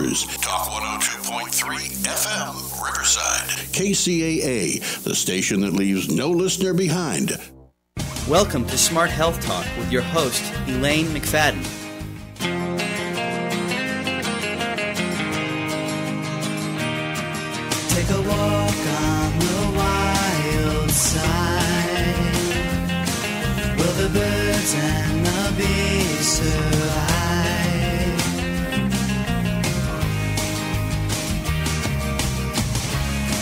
News. Talk 102.3 FM, Riverside. KCAA, the station that leaves no listener behind. Welcome to Smart Health Talk with your host, Elaine McFadden. Take a walk on the wild side. Will the birds and the bees survive?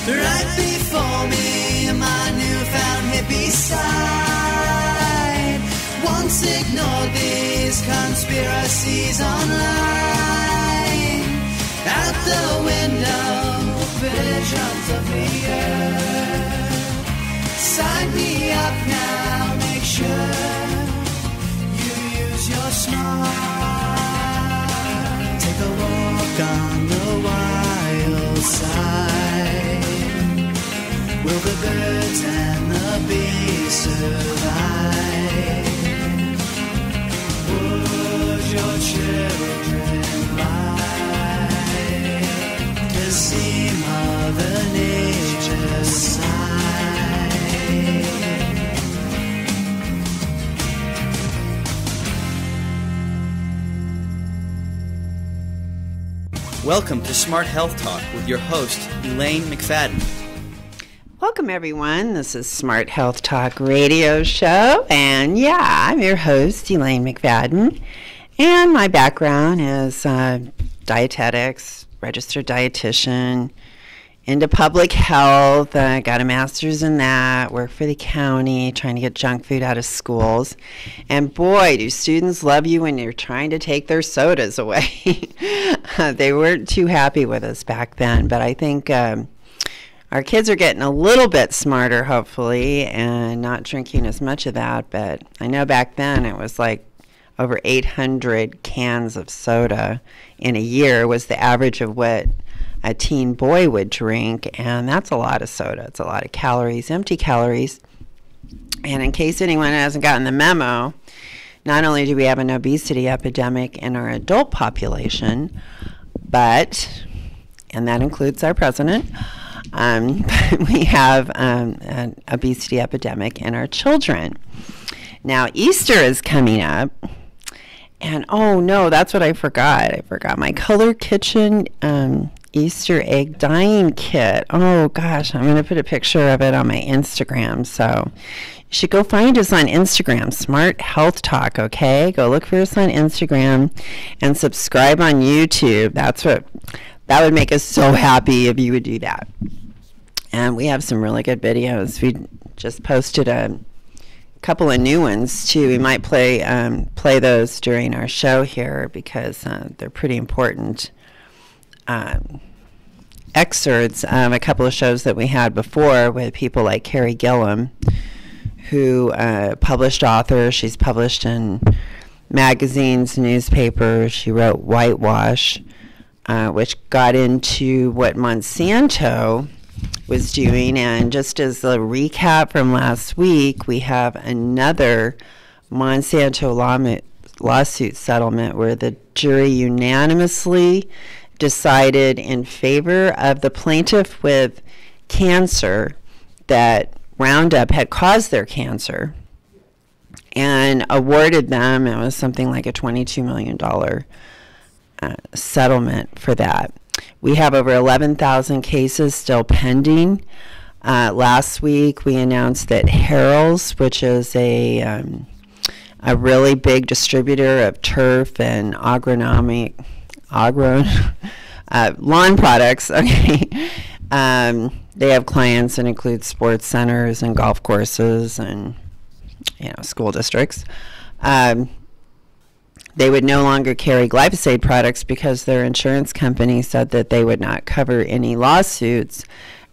Right before me, my newfound hippie side. Once ignored these conspiracies online. Out the window, visions of the earth. Sign me up now, make sure you use your smart. Take a walk on the wild side. Will the birds and the bees survive? Would your children lie to see Mother Nature's side? Welcome to Smart Health Talk with your host, Elaine McFadden. Welcome, everyone. This is Smart Health Talk radio show, and I'm your host, Elaine McFadden, and my background is dietetics, registered dietitian, into public health. I got a master's in that, work for the county, trying to get junk food out of schools, and boy, do students love you when you're trying to take their sodas away. They weren't too happy with us back then, but I think our kids are getting a little bit smarter, hopefully, and not drinking as much of that. But I know back then it was like over 800 cans of soda in a year was the average of what a teen boy would drink. And that's a lot of soda. It's a lot of calories, empty calories. And in case anyone hasn't gotten the memo, not only do we have an obesity epidemic in our adult population, but, and that includes our president, we have an obesity epidemic in our children. Now, Easter is coming up, and oh no, that's what I forgot. I forgot my Color Kitchen Easter egg dyeing kit. Oh gosh, I'm going to put a picture of it on my Instagram, so you should go find us on Instagram, Smart Health Talk, okay? Go look for us on Instagram and subscribe on YouTube. That would make us so happy if you would do that. And we have some really good videos. We just posted a couple of new ones too. We might play those during our show here because they're pretty important excerpts of a couple of shows that we had before with people like Carrie Gillum, who published author. She's published in magazines, newspapers. She wrote Whitewash, which got into what Monsanto was doing. And just as a recap from last week, we have another Monsanto lawsuit settlement where the jury unanimously decided in favor of the plaintiff with cancer that Roundup had caused their cancer and awarded them, it was something like a $22 million settlement for that. We have over 11,000 cases still pending. Last week, we announced that Harrell's, which is a really big distributor of turf and lawn products. Okay, they have clients that include sports centers and golf courses and school districts. They would no longer carry glyphosate products because their insurance company said that they would not cover any lawsuits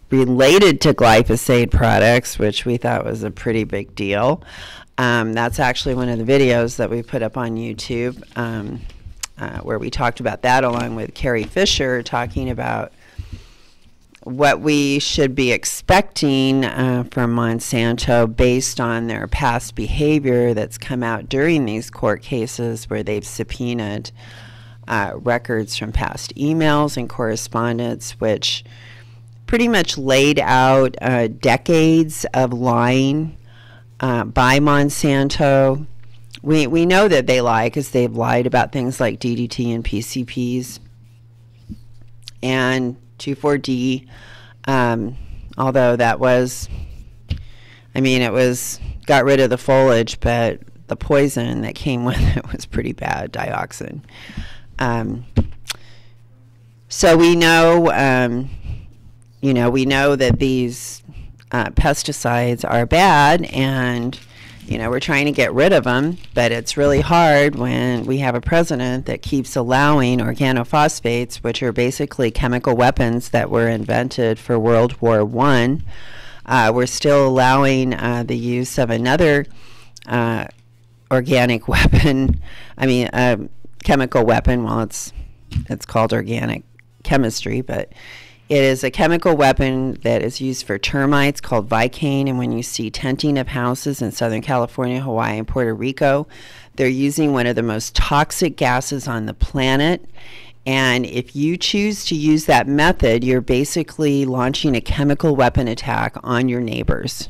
related to glyphosate products, which we thought was a pretty big deal. That's actually one of the videos that we put up on YouTube where we talked about that along with Carrie Fisher talking about what we should be expecting from Monsanto based on their past behavior that's come out during these court cases where they've subpoenaed records from past emails and correspondence, which pretty much laid out decades of lying by Monsanto. We know that they lie because they've lied about things like DDT and PCPs and 2,4-D, although that was, it was, got rid of the foliage, but the poison that came with it was pretty bad, dioxin. So we know, we know that these pesticides are bad, and we're trying to get rid of them, but it's really hard when we have a president that keeps allowing organophosphates, which are basically chemical weapons that were invented for World War I. We're still allowing the use of another organic weapon, chemical weapon. Well, it's called organic chemistry, but it is a chemical weapon that is used for termites called Vicane, and when you see tenting of houses in Southern California, Hawaii, and Puerto Rico, they're using one of the most toxic gases on the planet. And if you choose to use that method, you're basically launching a chemical weapon attack on your neighbors.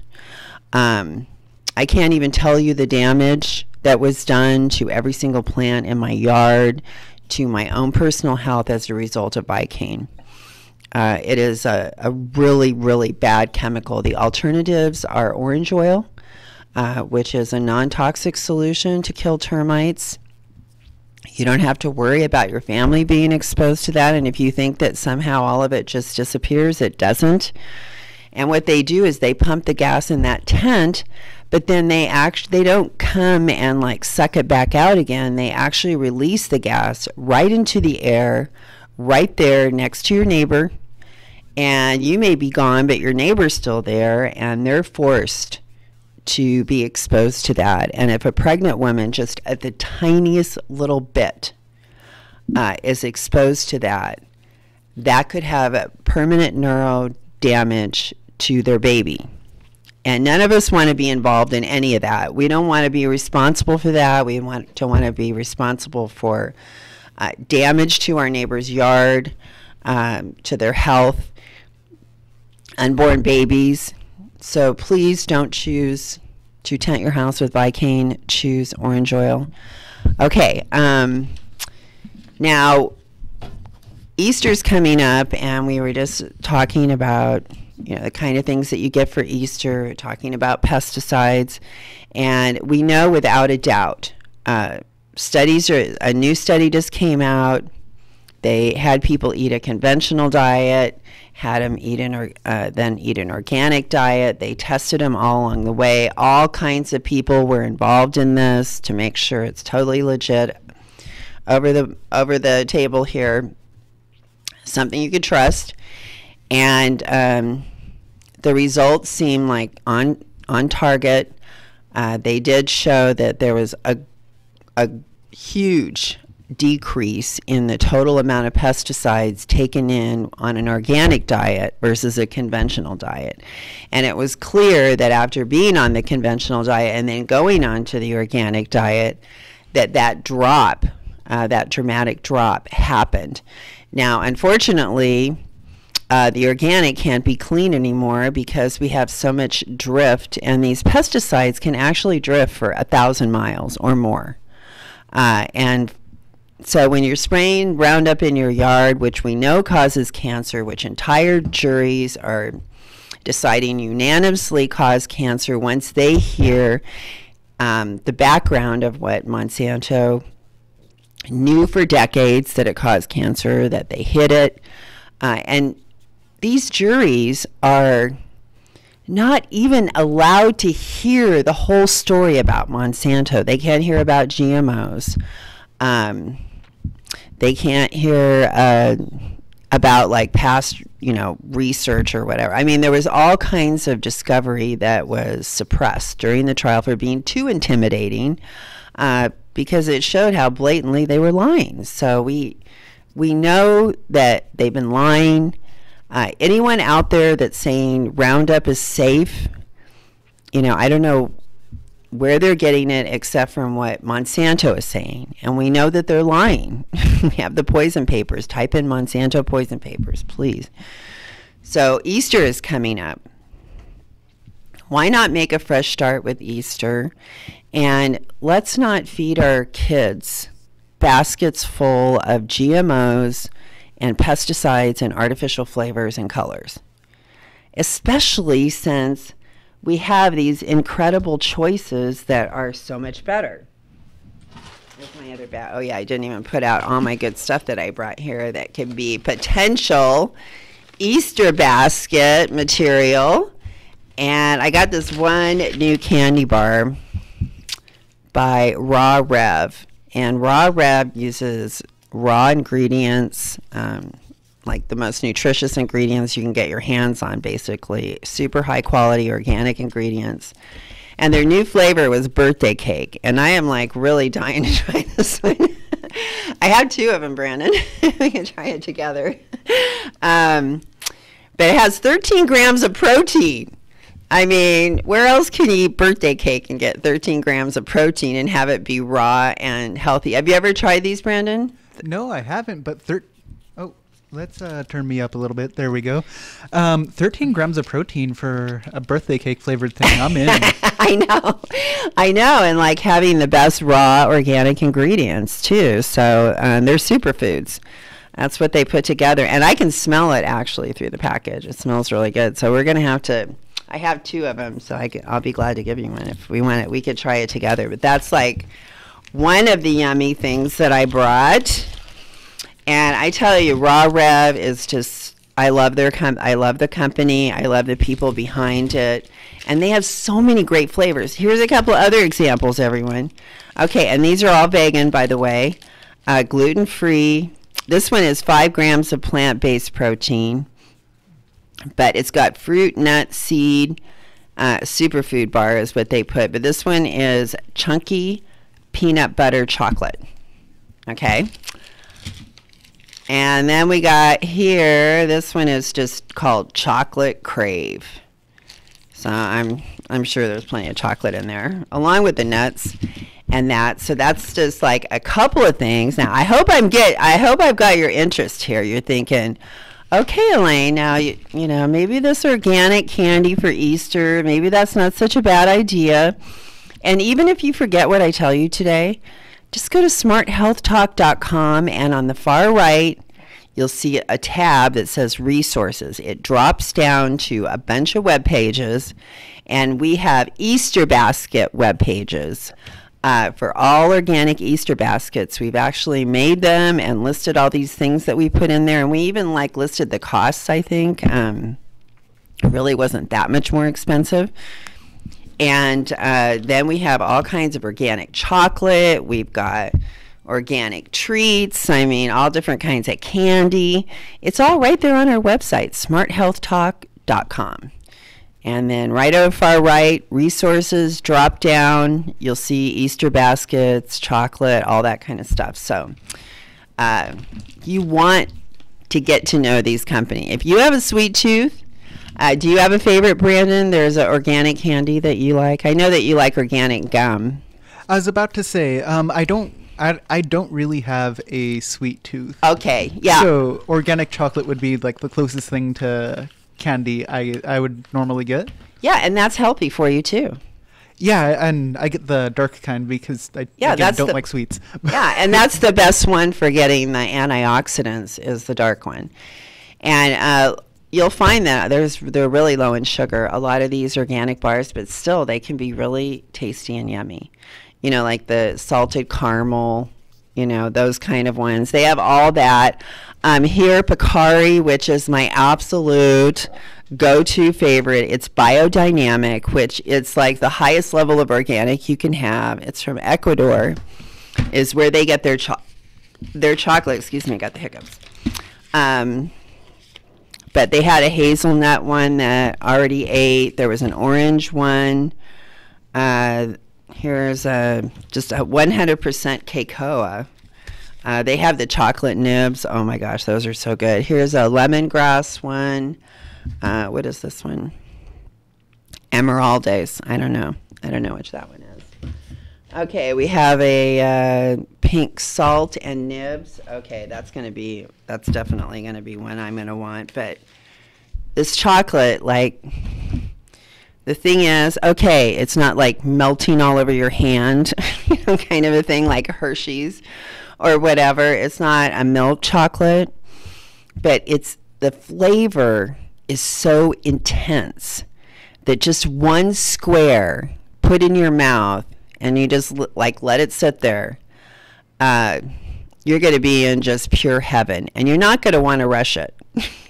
I can't even tell you the damage that was done to every single plant in my yard, to my own personal health as a result of Vicane. It is a really, really bad chemical. The alternatives are orange oil, which is a non-toxic solution to kill termites. You don't have to worry about your family being exposed to that, and if you think that somehow all of it just disappears, it doesn't. And what they do is they pump the gas in that tent, but then they don't come and suck it back out again. They actually release the gas right into the air, right there next to your neighbor, and you may be gone, but your neighbor's still there, and they're forced to be exposed to that. And if a pregnant woman just at the tiniest little bit is exposed to that, that could have a permanent neuro damage to their baby. And none of us want to be involved in any of that. We don't want to be responsible for that. We don't want to be responsible for damage to our neighbor's yard, to their health, unborn babies. So please don't choose to tent your house with Vicane. Choose orange oil. Okay. Now, Easter's coming up, and we were just talking about the kind of things that you get for Easter, talking about pesticides. And we know without a doubt, a new study just came out. They had people eat a conventional diet, had them then eat an organic diet. They tested them all along the way. All kinds of people were involved in this to make sure it's totally legit. Over the table here, something you could trust. And the results seem like on target. They did show that there was a huge decrease in the total amount of pesticides taken in on an organic diet versus a conventional diet. And it was clear that after being on the conventional diet and then going on to the organic diet, that drop, that dramatic drop happened. Now, unfortunately, the organic can't be clean anymore because we have so much drift, and these pesticides can actually drift for 1,000 miles or more. And so when you're spraying Roundup in your yard, which we know causes cancer, which entire juries are deciding unanimously cause cancer once they hear the background of what Monsanto knew for decades, that it caused cancer, that they hid it. And these juries are not even allowed to hear the whole story about Monsanto. They can't hear about GMOs. They can't hear about past, research or whatever. I mean, there was all kinds of discovery that was suppressed during the trial for being too intimidating, because it showed how blatantly they were lying. So we know that they've been lying. Anyone out there that's saying Roundup is safe, I don't know where they're getting it except from what Monsanto is saying. And we know that they're lying. We have the poison papers. Type in Monsanto poison papers, please. So Easter is coming up. Why not make a fresh start with Easter? And let's not feed our kids baskets full of GMOs and pesticides and artificial flavors and colors. Especially since we have these incredible choices that are so much better. There's my other bag. Oh yeah, I didn't even put out all my good stuff that I brought here that can be potential Easter basket material. And I got this one new candy bar by Raw Rev. And Raw Rev uses raw ingredients, like the most nutritious ingredients you can get your hands on, basically. Super high quality organic ingredients. And their new flavor was birthday cake. And I am like really dying to try this one. I have two of them, Brandon. We can try it together. But it has 13 grams of protein. I mean, where else can you eat birthday cake and get 13 grams of protein and have it be raw and healthy? Have you ever tried these, Brandon? No, I haven't, but let's turn me up a little bit. There we go. 13 grams of protein for a birthday cake flavored thing. I'm in. I know. And like having the best raw organic ingredients too. So they're superfoods. That's what they put together. And I can smell it actually through the package. It smells really good. So we're going to have to, I have two of them. So I'll be glad to give you one if we want it. We could try it together. But that's like one of the yummy things that I brought. And I tell you, Raw Rev is just, I love the company. I love the people behind it. And they have so many great flavors. Here's a couple of other examples, everyone. Okay, and these are all vegan, by the way. Gluten-free. This one is 5 grams of plant-based protein. But it's got fruit, nut, seed, superfood bar is what they put. But this one is chunky peanut butter chocolate. Okay. And then we got here, this one is just called Chocolate Crave. So I'm sure there's plenty of chocolate in there, along with the nuts and that. So that's just like a couple of things. Now I hope I've got your interest here. You're thinking, okay, Elaine, now you know maybe this organic candy for Easter, maybe that's not such a bad idea. And even if you forget what I tell you today, just go to smarthealthtalk.com, and on the far right, you'll see a tab that says resources. It drops down to a bunch of web pages, and we have Easter basket web pages for all organic Easter baskets. We've actually made them and listed all these things that we put in there, and we even listed the costs, I think. It really wasn't that much more expensive. And then we have all kinds of organic chocolate. We've got organic treats. I mean, all different kinds of candy. It's all right there on our website, smarthealthtalk.com. And then right over far right, resources, drop down. You'll see Easter baskets, chocolate, all that kind of stuff. So you want to get to know these companies. If you have a sweet tooth, do you have a favorite, Brandon? There's an organic candy that you like. I know that you like organic gum. I was about to say, I don't really have a sweet tooth. Okay, yeah. So organic chocolate would be like the closest thing to candy I would normally get. Yeah, and that's healthy for you too. Yeah, and I get the dark kind because I don't like sweets. Yeah, and that's the best one for getting the antioxidants is the dark one. And you'll find that they're really low in sugar, a lot of these organic bars, but still they can be really tasty and yummy. You know, like the salted caramel, you know, those kind of ones. They have all that. Here, Picari, which is my absolute go-to favorite. It's biodynamic, which it's like the highest level of organic you can have. It's from Ecuador, is where they get their chocolate. Excuse me, I got the hiccups. But they had a hazelnut one that I already ate. There was an orange one. Here's just a 100% cocoa. They have the chocolate nibs. Oh my gosh, those are so good. Here's a lemongrass one. What is this one? Emeraldes. I don't know which that one is. Okay, we have a pink salt and nibs. Okay, that's definitely going to be one I'm going to want. But this chocolate, like, the thing is, okay, it's not like melting all over your hand, kind of a thing like Hershey's or whatever. It's not a milk chocolate, but the flavor is so intense that just one square put in your mouth and you just let it sit there, you're going to be in just pure heaven, and you're not going to want to rush it.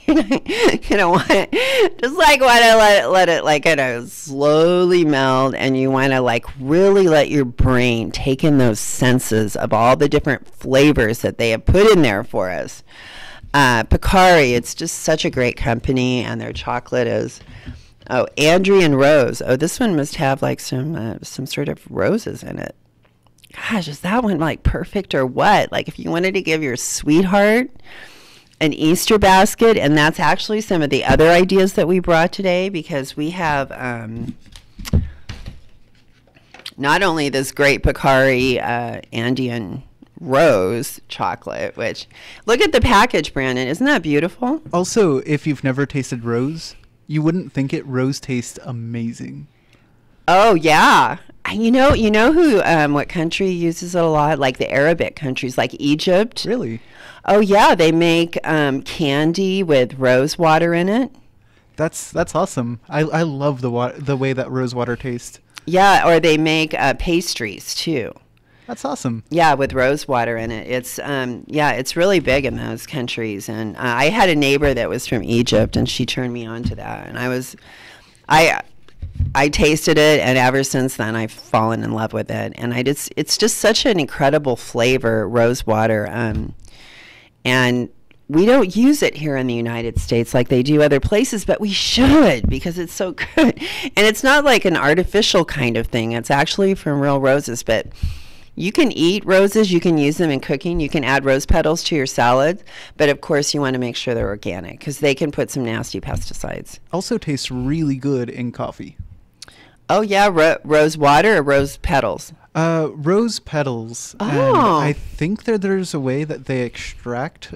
You don't want it, just want to let it slowly melt, and you want to really let your brain take in those senses of all the different flavors that they have put in there for us. Picari, it's just such a great company, and their chocolate is. Oh, Andrew Rose. Oh, this one must have some sort of roses in it. Gosh, is that one perfect or what? If you wanted to give your sweetheart an Easter basket, and that's actually some of the other ideas that we brought today, because we have not only this great Picari Andean Rose chocolate, which, look at the package, Brandon. Isn't that beautiful? Also, if you've never tasted rose, you wouldn't think it. Rose tastes amazing. Oh, yeah. You know who, what country uses it a lot? Like the Arabic countries, like Egypt. Really? Oh, yeah. They make candy with rose water in it. That's awesome. I love the way that rose water tastes. Yeah, or they make pastries, too. That's awesome. Yeah, with rose water in it. It's really big in those countries. And I had a neighbor that was from Egypt, and she turned me on to that. And I tasted it, and ever since then I've fallen in love with it. And it's just such an incredible flavor, rose water. And we don't use it here in the United States like they do other places, but we should, because it's so good. And it's not like an artificial kind of thing. It's actually from real roses, but you can eat roses. You can use them in cooking. You can add rose petals to your salad. But, of course, you want to make sure they're organic, because they can put some nasty pesticides. Also tastes really good in coffee. Oh, yeah. Rose water or rose petals? Rose petals. Oh. And I think there's a way that they extract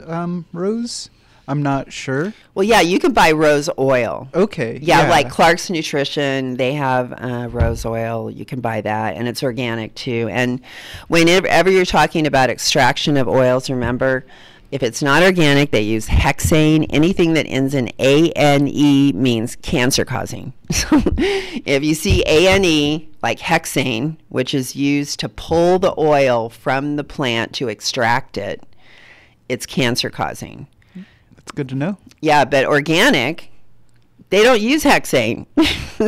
rose. I'm not sure. Well, yeah, you can buy rose oil. Okay. Yeah, like Clark's Nutrition, they have rose oil. You can buy that, and it's organic too. And whenever you're talking about extraction of oils, remember, if it's not organic, they use hexane. Anything that ends in ANE means cancer-causing. So if you see ANE, like hexane, which is used to pull the oil from the plant to extract it, it's cancer-causing. That's good to know. Yeah, but organic, they don't use hexane,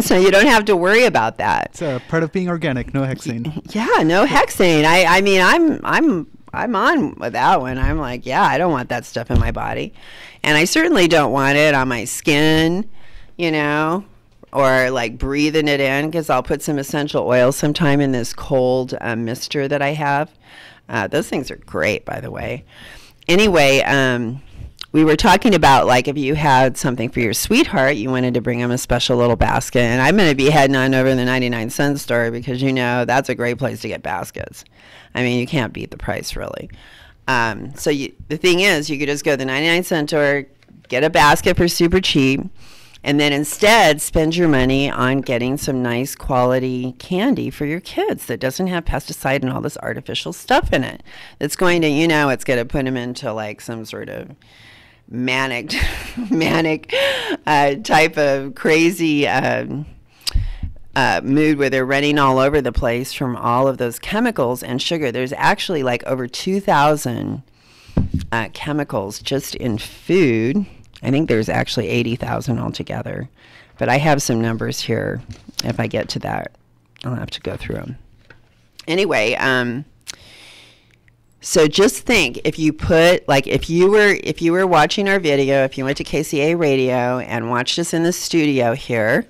so you don't have to worry about that. It's part of being organic, no hexane. Yeah, no hexane. I mean, I'm on with that one. I'm like, yeah, I don't want that stuff in my body, and I certainly don't want it on my skin, or like breathing it in, because I'll put some essential oil sometime in this cold mister that I have. Those things are great, by the way. Anyway, we were talking about, like, if you had something for your sweetheart, you wanted to bring him a special little basket. And I'm going to be heading on over to the 99-cent store, because, that's a great place to get baskets. I mean, you can't beat the price, really. So the thing is, you could just go to the 99-cent store, get a basket for super cheap, and then instead spend your money on getting some nice quality candy for your kids that doesn't have pesticide and all this artificial stuff in it. That's going to, it's going to put them into, like, some sort of manic type of crazy mood where they're running all over the place from all of those chemicals and sugar. There's actually like over 2,000 chemicals just in food. I think there's actually 80,000 altogether, but I have some numbers here. If I get to that, I'll have to go through them. Anyway, so just think, if you put, like, if you were watching our video, if you went to KCAA Radio and watched us in the studio here,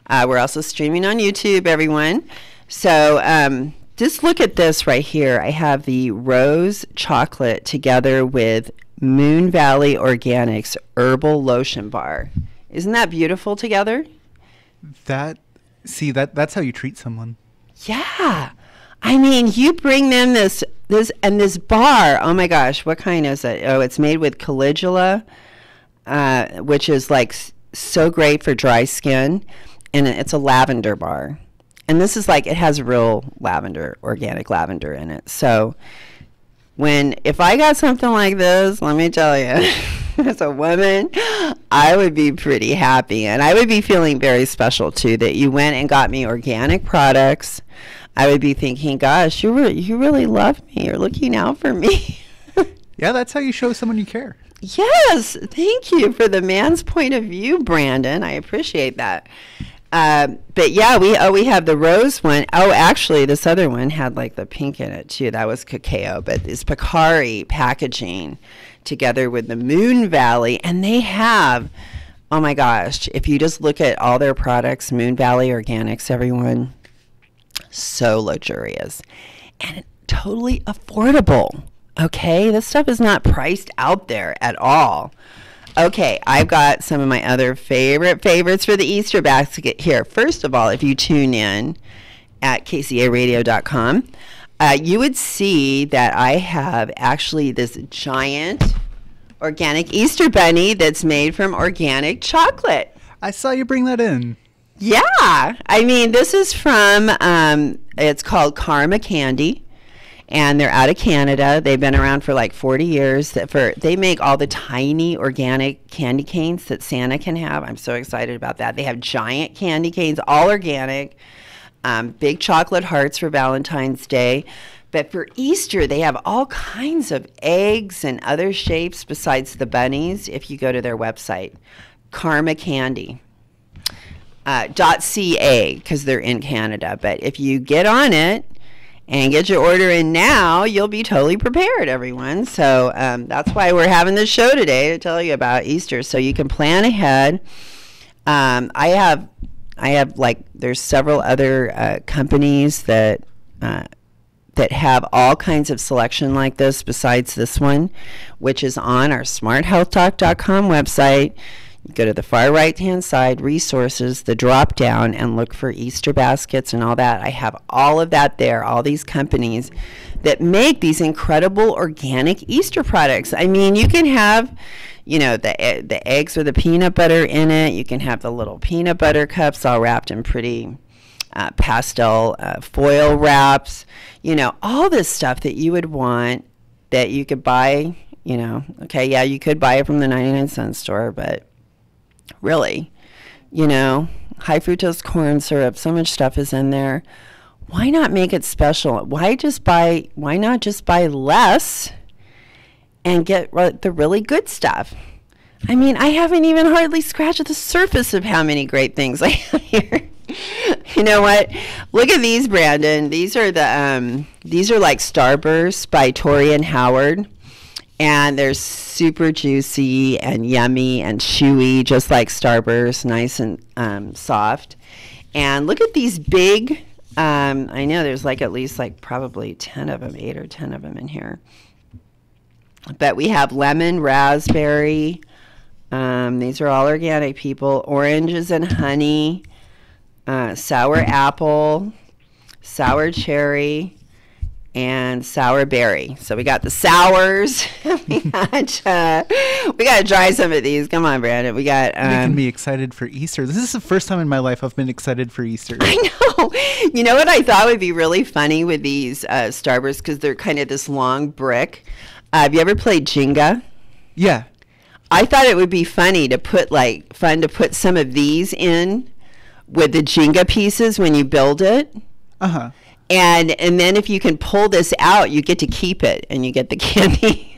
we're also streaming on YouTube, everyone. So just look at this right here. I have the rose chocolate together with Moon Valley Organics Herbal Lotion Bar. Isn't that beautiful together? That's how you treat someone. Yeah. I mean, you bring them this bar. Oh my gosh, what kind is it? Oh, it's made with calendula, which is like so great for dry skin, and it's a lavender bar. And this is like, it has real lavender, organic lavender in it. So if I got something like this, let me tell you, as a woman, I would be pretty happy. And I would be feeling very special too, that you went and got me organic products. I would be thinking, gosh, you really love me. You're looking out for me. Yeah, that's how you show someone you care. Yes. Thank you for the man's point of view, Brandon. I appreciate that. But yeah, we have the rose one. Oh, actually, this other one had like the pink in it too. That was cacao. But it's Picari packaging together with the Moon Valley. And they have, oh my gosh, if you just look at all their products, Moon Valley Organics, everyone, so luxurious and totally affordable. Okay, this stuff is not priced out there at all. Okay, I've got some of my other favorites for the Easter basket here. First of all, if you tune in at kcaradio.com, you would see that I have actually this giant organic Easter bunny that's made from organic chocolate. I saw you bring that in. Yeah, I mean, this is from, it's called Karma Candy. And they're out of Canada. They've been around for like 40 years. They make all the tiny organic candy canes that Santa can have. I'm so excited about that. They have giant candy canes, all organic, big chocolate hearts for Valentine's Day. But for Easter, they have all kinds of eggs and other shapes besides the bunnies. If you go to their website, Karma Candy. .ca, because they're in Canada. But if you get on it, and get your order in now, you'll be totally prepared, everyone. So that's why we're having this show today, to tell you about Easter, so you can plan ahead. I have like, there's several other companies that have all kinds of selection like this besides this one, which is on our smarthealthtalk.com website. Go to the far right-hand side, resources, the drop-down, and look for Easter baskets and all that. I have all of that there, all these companies that make these incredible organic Easter products. I mean, you can have, you know, the eggs with the peanut butter in it. You can have the little peanut butter cups all wrapped in pretty pastel foil wraps. You know, all this stuff that you would want that you could buy, you know. Okay, yeah, you could buy it from the 99-cent store, but really, you know, high fructose corn syrup, so much stuff is in there. Why not make it special? Why not just buy less and get the really good stuff? I mean, I haven't even hardly scratched the surface of how many great things I have here. You know what? Look at these, Brandon. These are like Starbursts by Tori and Howard. And they're super juicy and yummy and chewy, just like Starburst, nice and soft. And look at these big, I know there's like at least like probably 10 of them, 8 or 10 of them in here. But we have lemon, raspberry. These are all organic, people. Oranges and honey, sour apple, sour cherry, and sour berry. So we got the sours. we got to try some of these. Come on, Brandon. We got making me excited for Easter. This is the first time in my life I've been excited for Easter. I know. You know what I thought would be really funny with these Starbursts, because they're kind of this long brick. Have you ever played Jenga? Yeah. I thought it would be funny to put some of these in with the Jenga pieces when you build it. Uh-huh. And then if you can pull this out, you get to keep it, and you get the candy.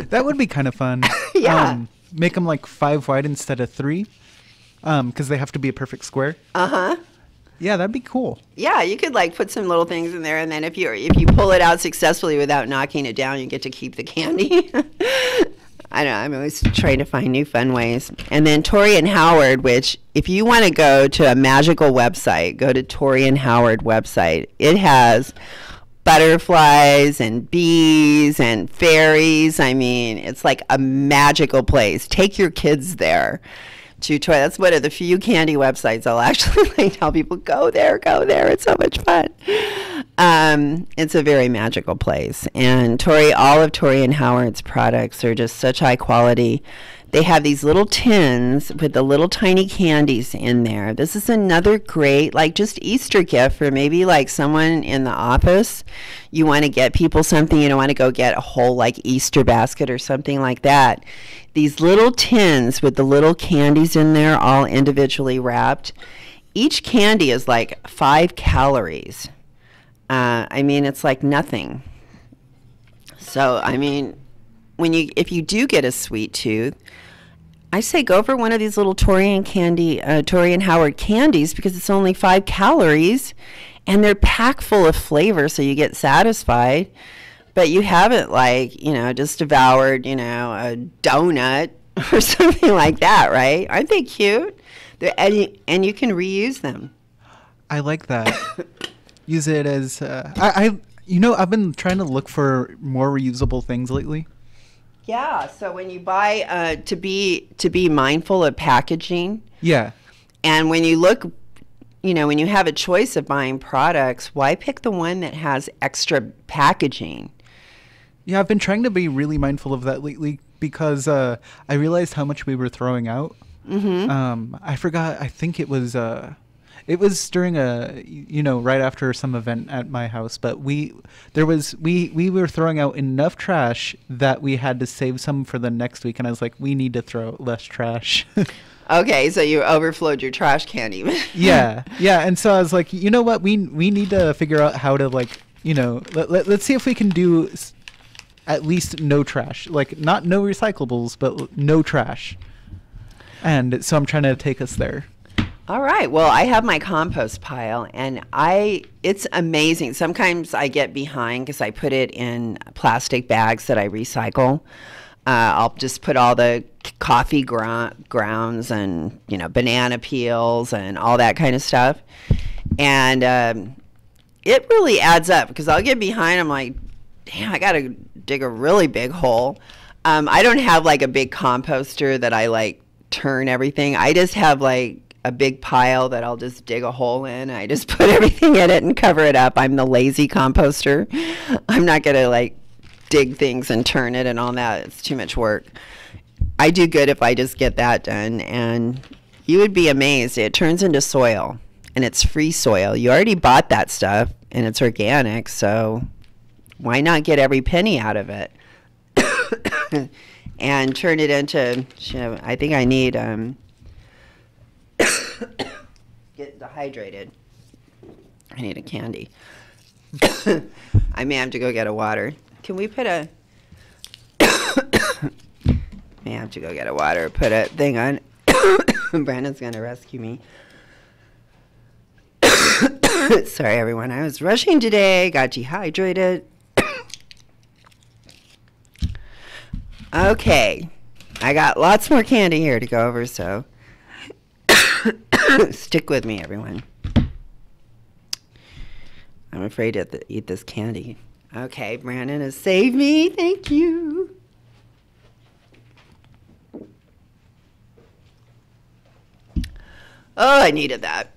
That would be kind of fun. Yeah. Make them like 5 wide instead of 3, because they have to be a perfect square. Uh-huh. Yeah, that'd be cool. Yeah, you could like put some little things in there, and then if you pull it out successfully without knocking it down, you get to keep the candy. I know, I'm always trying to find new fun ways. And then Tori and Howard, which if you want to go to a magical website, go to Tori and Howard website. It has butterflies and bees and fairies. I mean, it's like a magical place. Take your kids there to Tori. That's one of the few candy websites I'll actually tell people, go there. It's so much fun. It's a very magical place. And all of Tori and Howard's products are just such high quality. They have these little tins with the little tiny candies in there. This is another great, like, just Easter gift for maybe like someone in the office. You want to get people something, you don't want to go get a whole like Easter basket or something like that. These little tins with the little candies in there, all individually wrapped. Each candy is like 5 calories. I mean, it's like nothing. So, I mean, if you do get a sweet tooth, I say go for one of these little Tori and Howard candies, because it's only 5 calories and they're packed full of flavor, so you get satisfied, but you haven't just devoured, a donut or something like that, right? Aren't they cute? And you can reuse them. I like that. Use it as I've been trying to look for more reusable things lately. Yeah, so when you buy to be mindful of packaging. Yeah. And when you look, when you have a choice of buying products, why pick the one that has extra packaging? Yeah, I've been trying to be really mindful of that lately, because I realized how much we were throwing out. Mm-hmm. I forgot, I think it was during right after some event at my house, but we were throwing out enough trash that we had to save some for the next week, and I was like, we need to throw out less trash. Okay, so you overflowed your trash can even. yeah, and so I was like, you know what, we need to figure out how to let's see if we can do at least no trash, like not no recyclables, but no trash. And so I'm trying to take us there. All right. Well, I have my compost pile, and it's amazing. Sometimes I get behind because I put it in plastic bags that I recycle. I'll just put all the coffee grounds and, banana peels and all that kind of stuff. And it really adds up, because I'll get behind. I'm like, damn, I got to dig a really big hole. I don't have like a big composter that I turn everything. I just have like a big pile that I'll just dig a hole in. I just put everything in it and cover it up. I'm the lazy composter. I'm not going to dig things and turn it and all that. It's too much work. I do good if I just get that done. And you would be amazed. It turns into soil, and it's free soil. You already bought that stuff, and it's organic. So why not get every penny out of it and turn it into, I think I need, get dehydrated. I need a candy. I may have to go get a water. Can we put a may have to go get a water. Put a thing on. Brandon's gonna rescue me. Sorry, everyone. I was rushing today. Got dehydrated. Okay. I got lots more candy here to go over, so stick with me, everyone. I'm afraid to eat this candy. Okay, Brandon has saved me. Thank you. Oh, I needed that.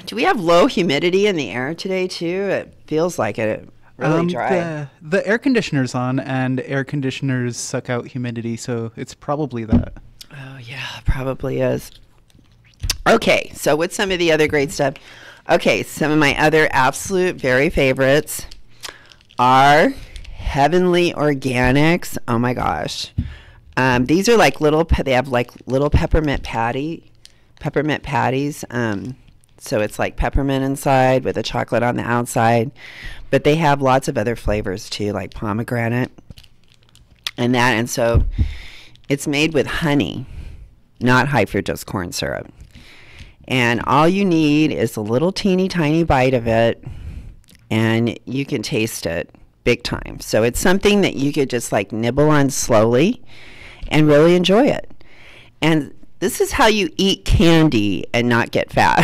Do we have low humidity in the air today, too? It feels like it. Really dry. The air conditioner's on, and air conditioners suck out humidity, so it's probably that. Oh, yeah, probably is. Okay, so what's some of the other great stuff? Okay, some of my other absolute very favorites are Heavenly Organics. Oh my gosh. These are like they have like little peppermint patties. So it's like peppermint inside with a chocolate on the outside. But they have lots of other flavors too, like pomegranate and that. And so it's made with honey, not high fructose corn syrup. And all you need is a little teeny tiny bite of it, and you can taste it big time. So it's something that you could just like nibble on slowly and really enjoy it. And this is how you eat candy and not get fat.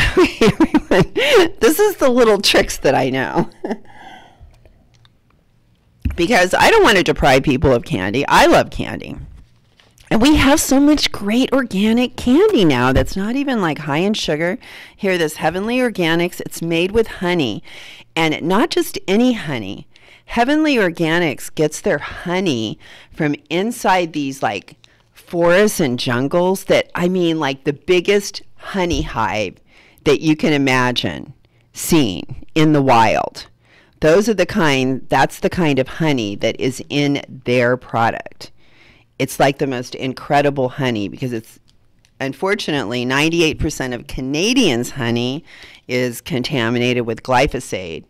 This is the little tricks that I know. Because I don't want to deprive people of candy. I love candy. And we have so much great organic candy now that's not even like high in sugar. Here, this Heavenly Organics, it's made with honey. And not just any honey. Heavenly Organics gets their honey from inside these like forests and jungles that, I mean, like the biggest honey hive that you can imagine seeing in the wild. That's the kind of honey that is in their product. It's like the most incredible honey because it's, unfortunately, 98% of Canadians' honey is contaminated with glyphosate.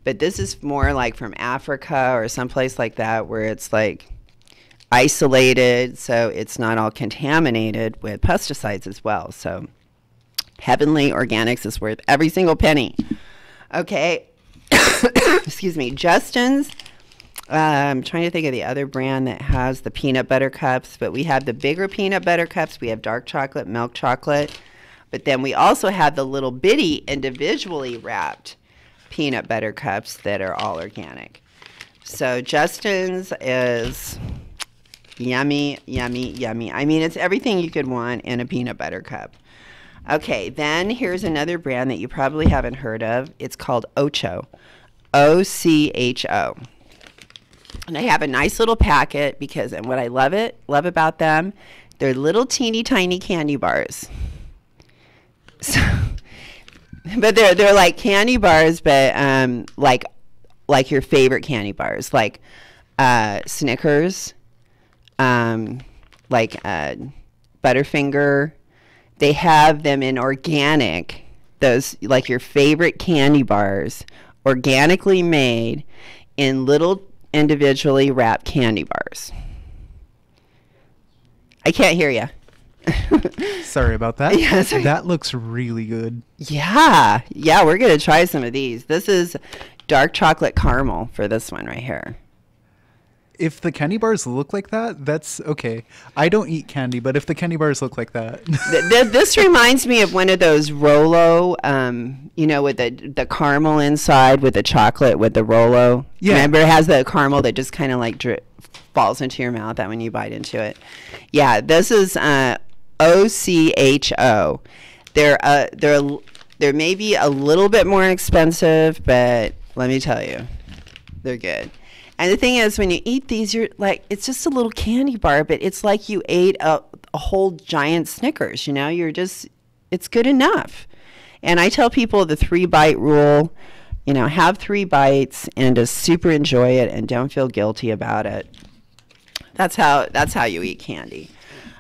But this is more like from Africa or someplace like that where it's like isolated, so it's not all contaminated with pesticides as well. So Heavenly Organics is worth every single penny. Okay. Excuse me. Justin's. I'm trying to think of the other brand that has the peanut butter cups, but we have the bigger peanut butter cups. We have dark chocolate, milk chocolate, but then we also have the little bitty individually wrapped peanut butter cups that are all organic. So Justin's is yummy, yummy, yummy. I mean, it's everything you could want in a peanut butter cup. Okay, then here's another brand that you probably haven't heard of. It's called Ocho, O-C-H-O. And I have a nice little packet because, and what I love about them, they're little teeny tiny candy bars. So, but they're like candy bars, but like your favorite candy bars, like Snickers, like Butterfinger. They have them in organic, those like your favorite candy bars, organically made in little individually wrapped candy bars. I can't hear you. Sorry about that. Yeah, sorry. That looks really good. Yeah, we're going to try some of these. This is dark chocolate caramel for this one right here. If the candy bars look like that, that's okay. I don't eat candy, but if the candy bars look like that. This reminds me of one of those Rolo, with the caramel inside with the chocolate with the Rolo. Yeah. Remember, it has the caramel that just kind of like falls into your mouth that when you bite into it. Yeah, this is O-C-H-O. They're maybe a little bit more expensive, but let me tell you, they're good. And the thing is, when you eat these, you're like, it's just a little candy bar, but it's like you ate a whole giant Snickers, it's good enough. And I tell people the 3-bite rule, have 3 bites and just super enjoy it and don't feel guilty about it. That's how you eat candy.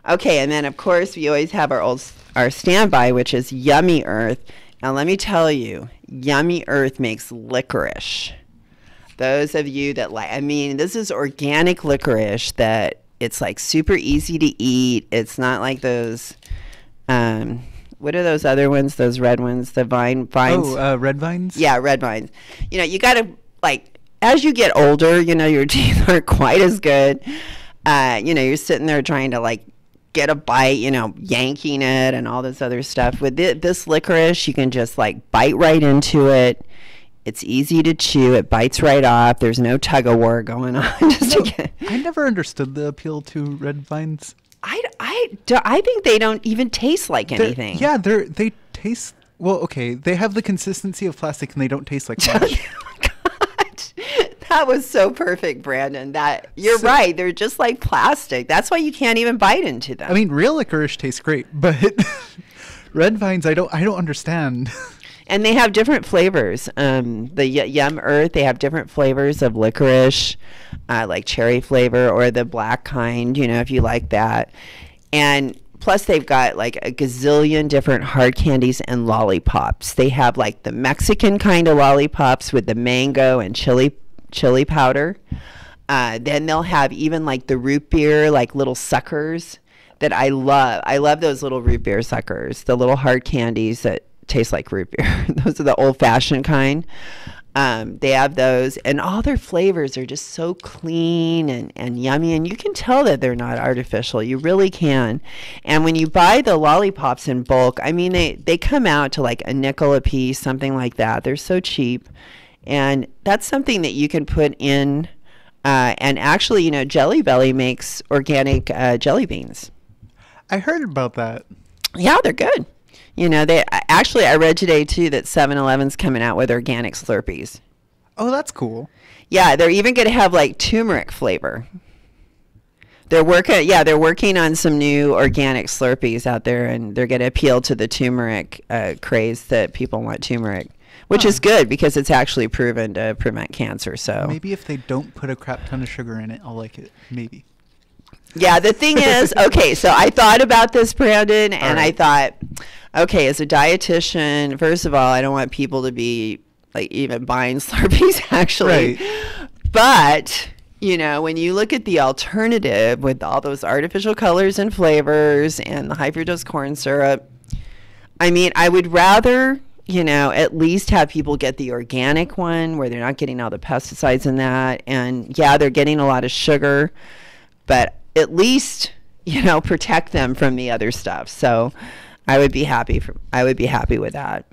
Okay, and then of course we always have our standby, which is Yummy Earth. Now let me tell you, Yummy Earth makes licorice. Those of you that this is organic licorice that it's like super easy to eat. It's not like those, what are those other ones? Those red ones, the vines? Oh, red vines? Yeah, red vines. You got to, as you get older, your teeth aren't quite as good. You're sitting there trying to get a bite, yanking it and all this other stuff. With this licorice, you can just bite right into it. It's easy to chew. It bites right off. There's no tug of war going on. I never understood the appeal to red vines. I think they don't even taste like anything. They taste, well, okay. They have the consistency of plastic and they don't taste like much. That was so perfect, Brandon. You're right. They're just like plastic. That's why you can't even bite into them. I mean, real licorice tastes great, but red vines, I don't understand. And they have different flavors. The Yum Earth, they have different flavors of licorice, like cherry flavor or the black kind, if you like that. And plus they've got a gazillion different hard candies and lollipops. They have the Mexican kind of lollipops with the mango and chili powder. Then they'll have even the root beer, little suckers that I love. I love those little root beer suckers, the little hard candies that taste like root beer. Those are the old-fashioned kind. They have those, and all their flavors are just so clean and yummy, and you can tell that they're not artificial. You really can. And when you buy the lollipops in bulk, they come out to a nickel a piece, something like that. They're so cheap, and that's something that you can put in And actually, Jelly Belly makes organic jelly beans. I heard about that. Yeah, they're good. I read today too that 7-Eleven's coming out with organic Slurpees. Oh, that's cool. Yeah, they're even going to have like turmeric flavor. They're working on some new organic Slurpees out there, and they're going to appeal to the turmeric craze that people want turmeric, which is good because it's actually proven to prevent cancer. So maybe if they don't put a crap ton of sugar in it, I'll like it. Maybe. Yeah, the thing is, okay, so I thought about this, Brandon, and I thought, okay, as a dietitian, first of all, I don't want people to be like even buying Slurpees, actually. Right. But when you look at the alternative with all those artificial colors and flavors and the high fructose corn syrup, I mean, I would rather, at least have people get the organic one where they're not getting all the pesticides in that. And yeah, they're getting a lot of sugar, but at least, protect them from the other stuff. So I would be happy with that.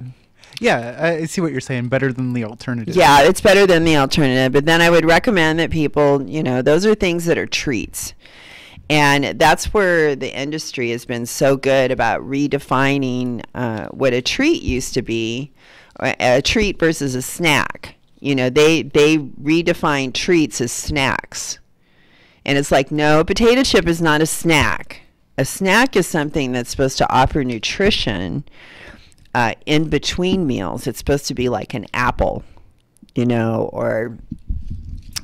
Yeah, I see what you're saying. Better than the alternative. Yeah, it's better than the alternative. But then I would recommend that people, those are things that are treats. And that's where the industry has been so good about redefining what a treat used to be, a treat versus a snack. They redefine treats as snacks. And it's like, no, potato chip is not a snack. A snack is something that's supposed to offer nutrition in between meals. It's supposed to be like an apple, or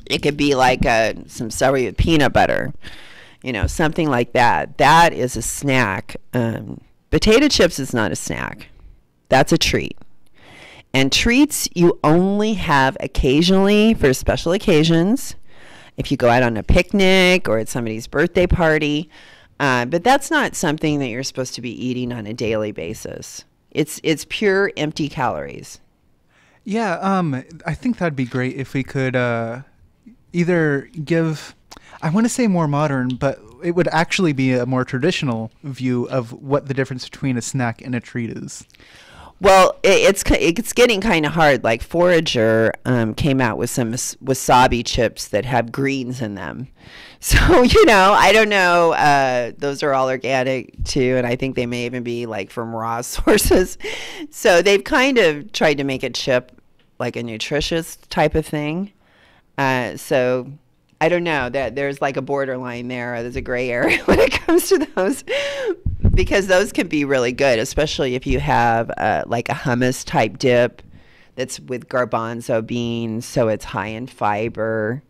it could be like some celery with peanut butter, something like that. That is a snack. Potato chips is not a snack. That's a treat. And treats you only have occasionally for special occasions, if you go out on a picnic or at somebody's birthday party. But that's not something that you're supposed to be eating on a daily basis. It's pure empty calories. Yeah, I think that'd be great if we could either give, I want to say more modern, but it would actually be a more traditional view of what the difference between a snack and a treat is. Well, it's getting kind of hard. Like Forager came out with some wasabi chips that have greens in them. So, I don't know. Those are all organic too, and I think they may even be like from raw sources. So they've kind of tried to make a chip like a nutritious type of thing. So I don't know. That there's like a borderline there. There's a gray area when it comes to those. Because those can be really good, especially if you have like a hummus type dip that's with garbanzo beans, so it's high in fiber.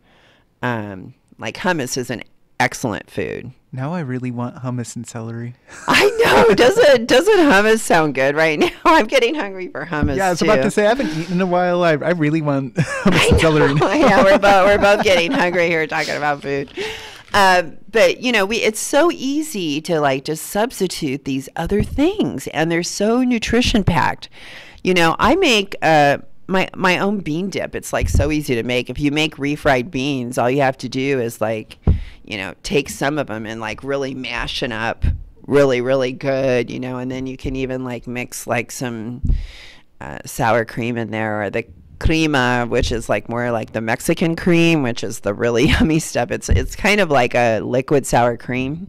Like hummus is an excellent food. Now I really want hummus and celery. I know. Doesn't hummus sound good right now? I'm getting hungry for hummus. Yeah, I was too. about to say I haven't eaten in a while. I really want hummus and celery. Yeah, we're both getting hungry here talking about food. But it's so easy to like just substitute these other things, and they're so nutrition packed. I make my own bean dip. It's like so easy to make. If you make refried beans, all you have to do is like, take some of them and like really mash it up really, really good, and then you can even like mix like some sour cream in there, or the crema, which is like more like the Mexican cream, which is the really yummy stuff. It's kind of like a liquid sour cream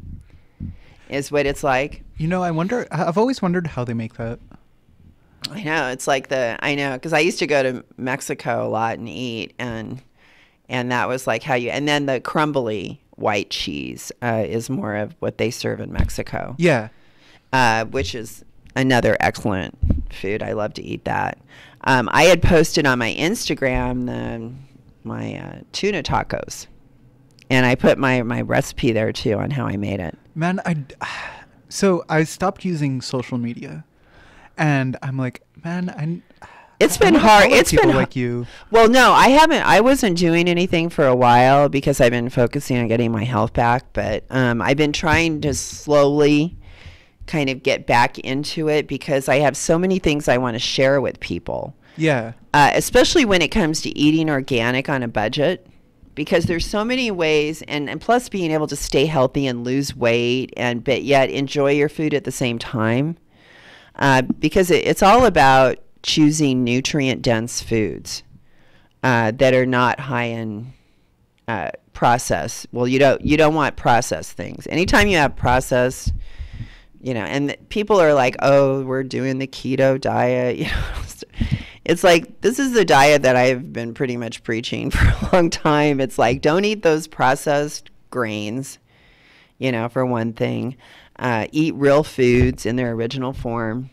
is what it's like. I've always wondered how they make that. I know, it's like because I used to go to Mexico a lot and eat, and that was like and then the crumbly white cheese is more of what they serve in Mexico. Yeah. Which is another excellent food. I love to eat that. I had posted on my Instagram my tuna tacos, and I put my recipe there too on how I made it. Man, so I stopped using social media, and I'm like, man, it's been hard. It's been like you. Well, no, I haven't. I wasn't doing anything for a while because I've been focusing on getting my health back. But I've been trying to slowly kind of get back into it because I have so many things I want to share with people. Yeah. Especially when it comes to eating organic on a budget, because there's so many ways, and plus being able to stay healthy and lose weight but yet enjoy your food at the same time. Because it's all about choosing nutrient dense foods that are not high in processed. Well, you don't want processed things. Anytime you have processed, and people are like, oh, we're doing the keto diet. It's like, this is the diet that I've been pretty much preaching for a long time. It's like, don't eat those processed grains, for one thing. Eat real foods in their original form,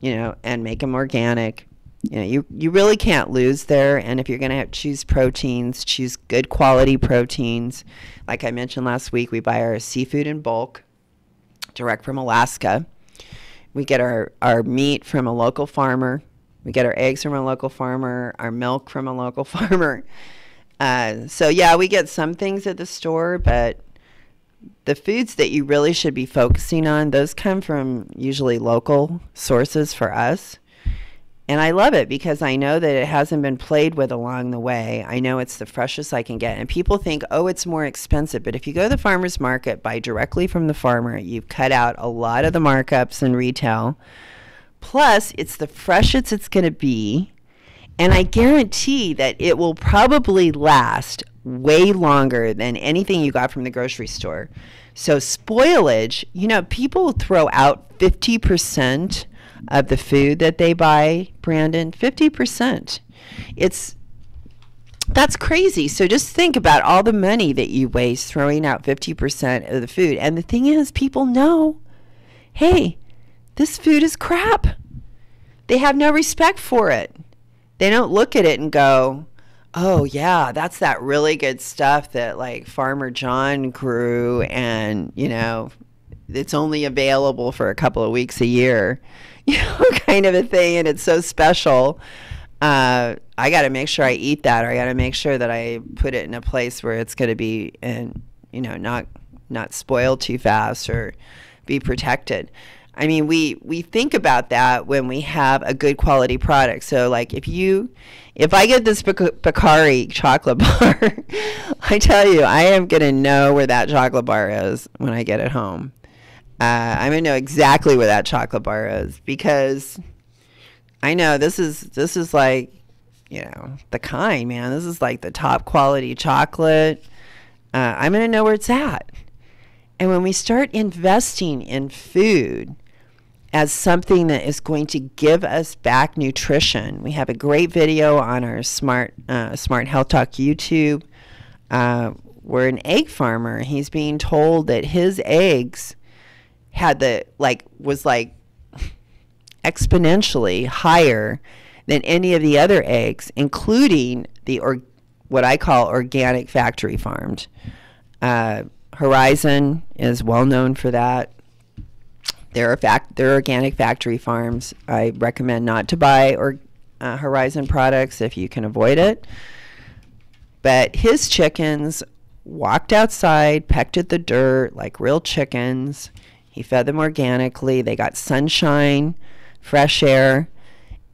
and make them organic. You really can't lose there. And if you're going to choose proteins, choose good quality proteins. Like I mentioned last week, we buy our seafood in bulk, direct from Alaska. We get our meat from a local farmer. We get our eggs from a local farmer, our milk from a local farmer. So yeah, we get some things at the store, but the foods that you really should be focusing on, those come from usually local sources for us. And I love it because I know that it hasn't been played with along the way. I know it's the freshest I can get. And people think, oh, it's more expensive. But if you go to the farmer's market, buy directly from the farmer, you've cut out a lot of the markups in retail. Plus, it's the freshest it's going to be. And I guarantee that it will probably last way longer than anything you got from the grocery store. So spoilage, people throw out 50% of the food that they buy, Brandon, 50%. That's crazy. So just think about all the money that you waste throwing out 50% of the food. And the thing is, people know, hey, this food is crap. They have no respect for it. They don't look at it and go, oh yeah, that's that really good stuff that like Farmer John grew, and it's only available for a couple of weeks a year, kind of a thing, and it's so special. I got to make sure I eat that, or I got to make sure that I put it in a place where it's going to be, and not spoil too fast or be protected. I mean, we think about that when we have a good quality product. So like if I get this Bakari chocolate bar, I tell you, I am going to know where that chocolate bar is when I get it home. I'm going to know exactly where that chocolate bar is, because I know this is like, the kind, man. This is like the top quality chocolate. I'm going to know where it's at. And when we start investing in food as something that is going to give us back nutrition, we have a great video on our Smart Health Talk YouTube. We're an egg farmer. He's being told that his eggs was exponentially higher than any of the other eggs, including what I call organic factory farmed. Horizon is well known for that. They're organic factory farms. I recommend not to buy Horizon products if you can avoid it. But his chickens walked outside, pecked at the dirt like real chickens. He fed them organically. They got sunshine, fresh air,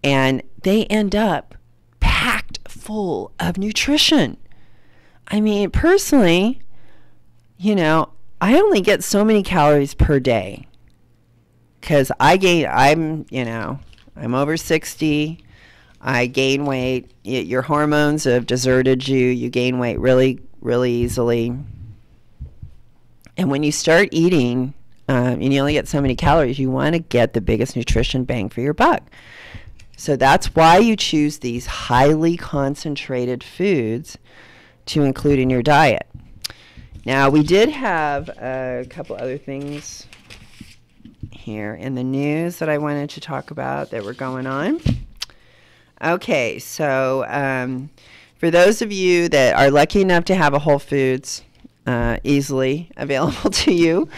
and they end up packed full of nutrition. I mean, personally, I only get so many calories per day because I'm over 60. I gain weight. Your hormones have deserted you. You gain weight really, really easily. And when you start eating, and you only get so many calories, you want to get the biggest nutrition bang for your buck. So that's why you choose these highly concentrated foods to include in your diet. Now, we did have a couple other things here in the news that I wanted to talk about that were going on. Okay, so for those of you that are lucky enough to have a Whole Foods easily available to you,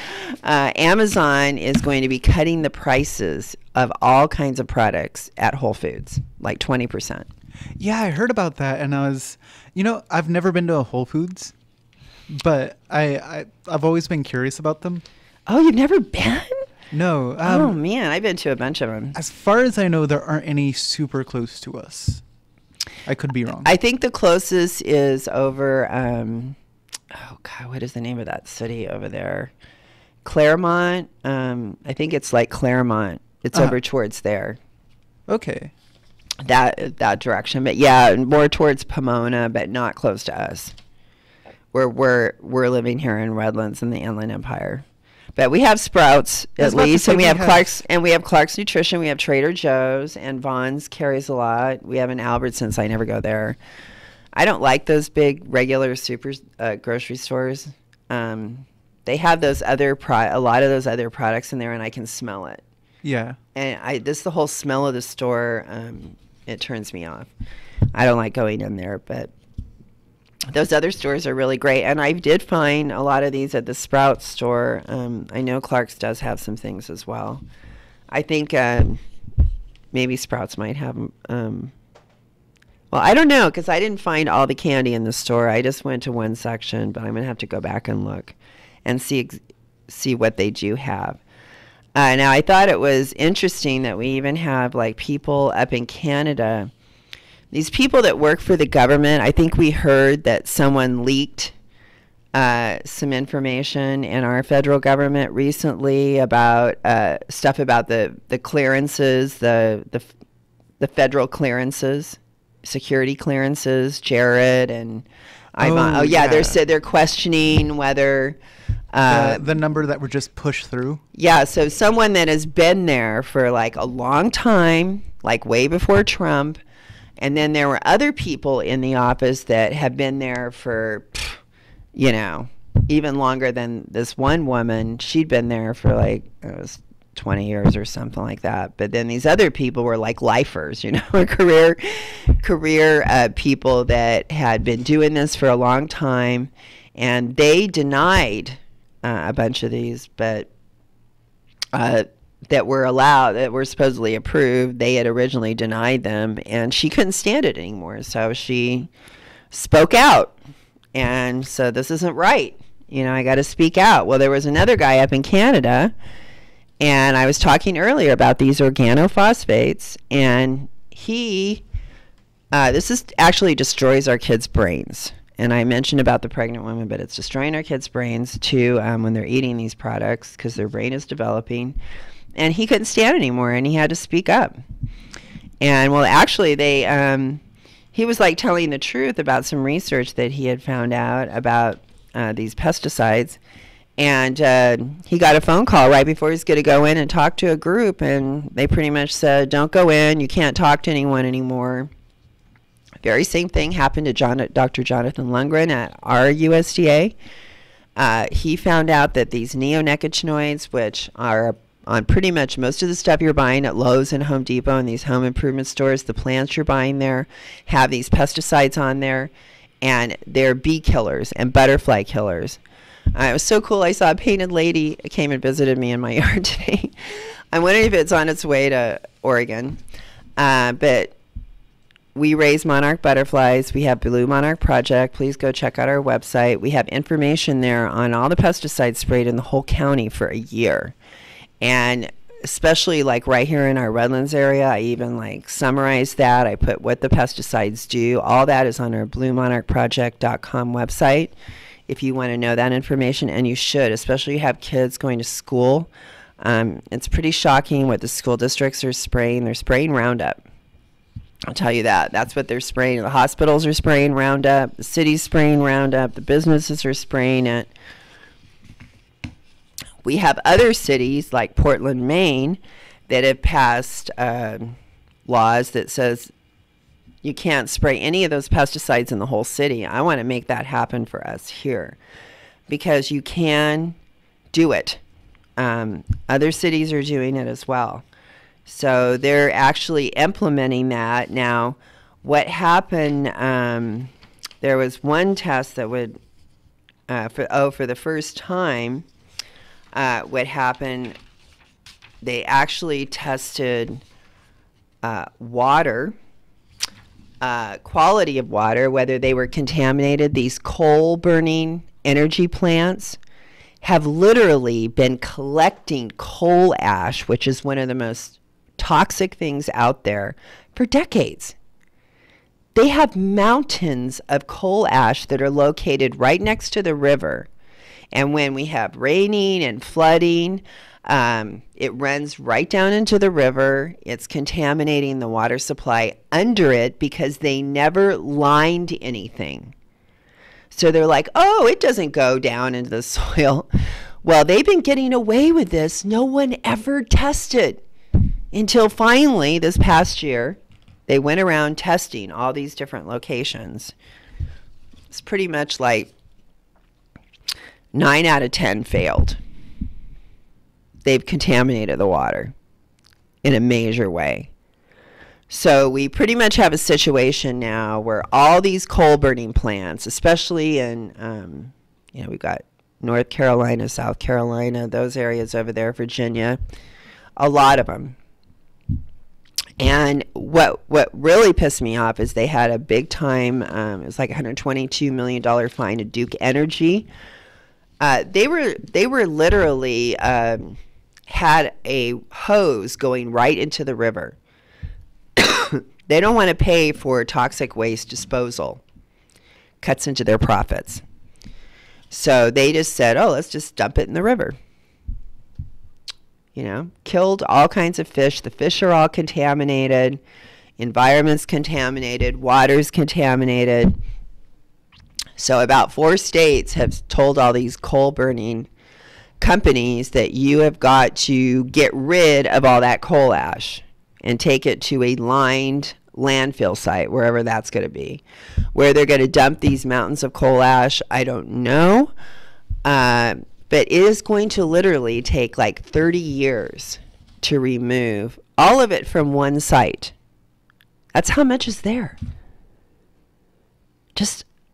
Amazon is going to be cutting the prices of all kinds of products at Whole Foods, like 20%. Yeah, I heard about that, and I was, I've never been to a Whole Foods, but I've always been curious about them. Oh, you've never been? No. Oh, man, I've been to a bunch of them. As far as I know, there aren't any super close to us. I could be wrong. I think the closest is over, oh, God, what is the name of that city over there? Claremont. I think it's like Claremont. It's over towards there. Okay. That direction. But, yeah, more towards Pomona, but not close to us. where we're living here in Redlands in the Inland Empire. But we have Sprouts at least, and we have Clark's Nutrition. We have Trader Joe's, and Vaughn's carries a lot. We have an Albertsons. I never go there. I don't like those big regular grocery stores. They have those other a lot of those other products in there, and I can smell it. Yeah. And the whole smell of the store, it turns me off. I don't like going in there, but those other stores are really great. And I did find a lot of these at the Sprouts store. I know Clark's does have some things as well. I think maybe Sprouts might have them. Well, I don't know, because I didn't find all the candy in the store. I just went to one section, but I'm going to have to go back and look and see what they do have. Now, I thought it was interesting that we even have, like, people up in Canada. These people that work for the government, I think we heard that someone leaked some information in our federal government recently about stuff about the clearances, the federal clearances, security clearances, Jared and Ivan. They're questioning whether the number that were just pushed through. Yeah, so someone that has been there for like a long time, like way before Trump. And then there were other people in the office that have been there for, even longer than this one woman. She'd been there for like, it was 20 years or something like that. But then these other people were like lifers, career people that had been doing this for a long time. And they denied a bunch of these, but that were supposedly approved, they had originally denied them, and she couldn't stand it anymore. So she spoke out. And so this isn't right. I got to speak out. Well, there was another guy up in Canada, and I was talking earlier about these organophosphates, and this actually destroys our kids' brains. And I mentioned about the pregnant women, but it's destroying our kids' brains too when they're eating these products, because their brain is developing. And he couldn't stand it anymore, and he had to speak up. And well, actually, he was like telling the truth about some research that he had found out about these pesticides. And he got a phone call right before he was going to go in and talk to a group, and they pretty much said, "Don't go in. You can't talk to anyone anymore." Very same thing happened to Dr. Jonathan Lundgren at our USDA. He found out that these neonicotinoids, which are on pretty much most of the stuff you're buying at Lowe's and Home Depot and these home improvement stores, the plants you're buying there have these pesticides on there, and they're bee killers and butterfly killers. It was so cool. I saw a painted lady came and visited me in my yard today. I'm wondering if it's on its way to Oregon. But we raise monarch butterflies. We have Blue Monarch Project. Please go check out our website. We have information there on all the pesticides sprayed in the whole county for a year. And especially like right here in our Redlands area, I even like summarize that. I put what the pesticides do. All that is on our bluemonarchproject.com website if you want to know that information, and you should, especially if you have kids going to school. It's pretty shocking what the school districts are spraying. They're spraying Roundup. I'll tell you that. That's what they're spraying. The hospitals are spraying Roundup. The city's spraying Roundup. The businesses are spraying it. We have other cities like Portland, Maine, that have passed laws that says you can't spray any of those pesticides in the whole city. I want to make that happen for us here, because you can do it. Other cities are doing it as well. So they're actually implementing that. Now, what happened, there was one test that would, for the first time, what happened, they actually tested water, quality of water, whether they were contaminated. These coal-burning energy plants have literally been collecting coal ash, which is one of the most toxic things out there, for decades. They have mountains of coal ash that are located right next to the river. And when we have raining and flooding, it runs right down into the river. It's contaminating the water supply under it because they never lined anything. So they're like, oh, it doesn't go down into the soil. Well, they've been getting away with this. No one ever tested until finally this past year, they went around testing all these different locations. It's pretty much like 9 out of 10 failed. They've contaminated the water in a major way. So we pretty much have a situation now where all these coal burning plants, especially in, we've got North Carolina, South Carolina, those areas over there, Virginia, a lot of them. And what really pissed me off is they had a big time, it was like $122 million fine to Duke Energy. They were literally had a hose going right into the river. They don't want to pay for toxic waste disposal. Cuts into their profits. So they just said, oh, let's just dump it in the river. Killed all kinds of fish. The fish are all contaminated. Environment's contaminated. Water's contaminated. So about 4 states have told all these coal burning companies that you have got to get rid of all that coal ash and take it to a lined landfill site, wherever that's going to be. Where they're going to dump these mountains of coal ash, I don't know. But it is going to literally take like 30 years to remove all of it from one site. That's how much is there.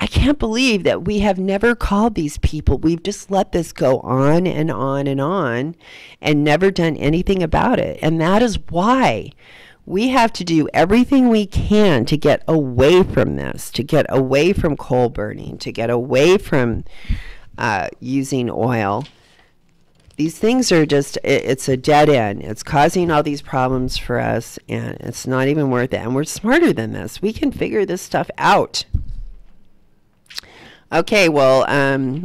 I can't believe that we have never called these people. We've just let this go on and on and on and never done anything about it. And that is why we have to do everything we can to get away from this, to get away from coal burning, to get away from using oil. These things are just, it's a dead end. It's causing all these problems for us, and it's not even worth it. And we're smarter than this. We can figure this stuff out. Okay, well,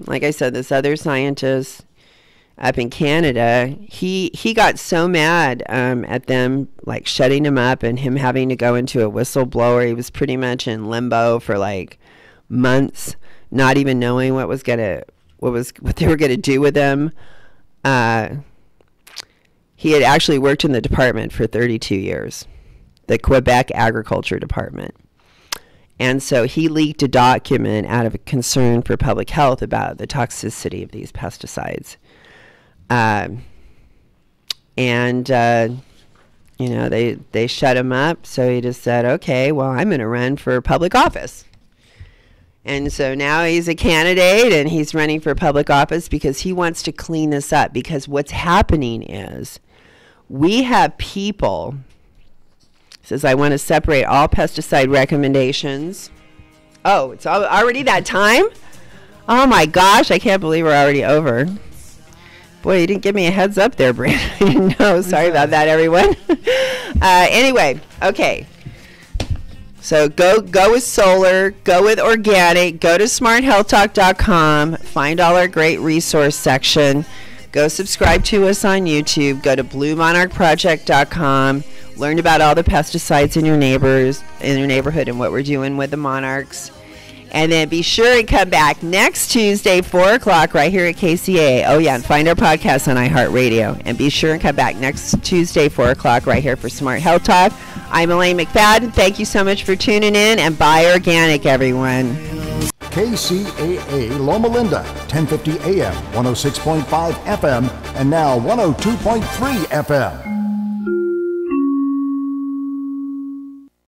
like I said, this other scientist up in Canada, he got so mad at them, like shutting him up and him having to go into a whistleblower. He was pretty much in limbo for like months, not even knowing what they were gonna do with him. He had actually worked in the department for 32 years, the Quebec Agriculture Department. And so he leaked a document out of a concern for public health about the toxicity of these pesticides. They shut him up. So he just said, okay, well, I'm going to run for public office. And so now he's a candidate and he's running for public office because he wants to clean this up. Because what's happening is we have people... Says, I want to separate all pesticide recommendations. Oh, it's already that time? Oh my gosh, I can't believe we're already over. Boy, you didn't give me a heads up there, Brandon. I didn't know. Sorry about that, everyone. Anyway, okay. So go with solar, go with organic, go to smarthealthtalk.com, find all our great resource section. Go subscribe to us on YouTube. Go to bluemonarchproject.com. Learn about all the pesticides in your neighborhood and what we're doing with the monarchs. And then be sure and come back next Tuesday, 4 o'clock, right here at KCAA. Oh, yeah, and find our podcast on iHeartRadio. And be sure and come back next Tuesday, 4 o'clock, right here for Smart Health Talk. I'm Elaine McFadden. Thank you so much for tuning in, and buy organic, everyone. KCAA Loma Linda, 1050 AM, 106.5 FM, and now 102.3 FM.